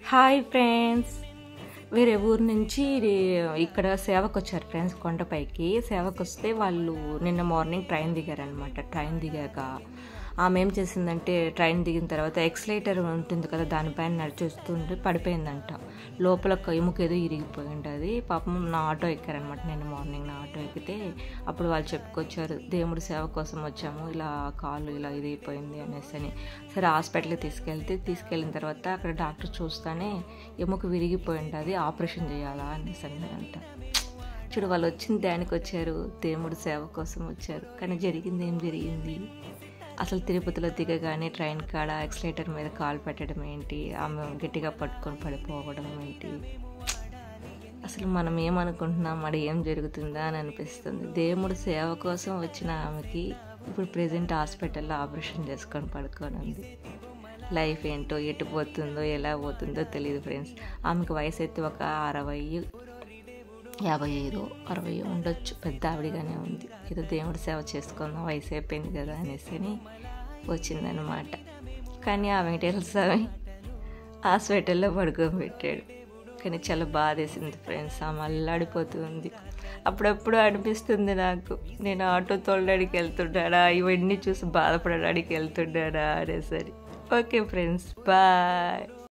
Hi friends. వేరే ఊరు నుంచి ఇక్కడ సేవకొచ్చారు ఫ్రెండ్స్. కొండపైకి సేవకొస్తే వాళ్ళు నిన్న మార్నింగ్ ట్రైన్ దిగారనమాట. ట్రైన్ దిగాక ఆమె ఏం చేసిందంటే, ట్రైన్ దిగిన తర్వాత ఎక్సలేటర్ ఉంటుంది కదా, దానిపైన నడిచేస్తుంటే పడిపోయిందంట. లోపల ఎముక ఏదో ఇరిగిపోయి ఉంటుంది. పాపం నా ఆటో ఎక్కారనమాట నిన్న మార్నింగ్. నా ఆటో ఎక్కితే అప్పుడు వాళ్ళు చెప్పుకొచ్చారు, దేవుడి సేవ కోసం వచ్చాము, ఇలా కాలు ఇలా ఇరిగిపోయింది అనేసి అని. సరే హాస్పిటల్కి తీసుకెళ్ళిన తర్వాత అక్కడ డాక్టర్ చూస్తానే ఎముక విరిగిపోయి ఉంటుంది, ఆపరేషన్ చేయాలా అనేసి అన్నారంట. చూడు, వాళ్ళు వచ్చిన దానికి వచ్చారు, దేవుడి సేవ కోసం వచ్చారు, కానీ జరిగింది ఏం జరిగింది అసలు? తిరుపతిలో దిగగానే ట్రైన్ కాడ ఎక్సలేటర్ మీద కాలు పెట్టడం ఏంటి, ఆమె గట్టిగా పట్టుకొని పడిపోవడం ఏంటి? అసలు మనం ఏమనుకుంటున్నాం, మరి ఏం జరుగుతుందా అని అనిపిస్తుంది. దేవుడి సేవ కోసం వచ్చిన ఆమెకి ఇప్పుడు ప్రెజెంట్ హాస్పిటల్లో ఆపరేషన్ చేసుకొని పడుకొని ఉంది. లైఫ్ ఏంటో, ఎటు పోతుందో ఎలా పోతుందో తెలియదు ఫ్రెండ్స్. ఆమెకు వయసు అయితే ఒక 55 60 ఉండొచ్చు, పెద్ద ఆవిడిగానే ఉంది. ఏదో దేవుడి సేవ చేసుకుందాం, వయసు అయిపోయింది కదా అనేసి అని వచ్చిందనమాట. కానీ ఆ వెంకటేశ్వర స్వామి హాస్పిటల్లో పడుకోబెట్టాడు. కానీ చాలా బాధేసింది ఫ్రెండ్స్. ఆమె అల్లాడిపోతుంది. అప్పుడప్పుడు అనిపిస్తుంది నాకు, నేను ఆటో తోలడానికి వెళ్తున్నాడా, ఇవన్నీ చూసి బాధపడడానికి వెళ్తున్నాడా అనేసరి. Okay friends, bye.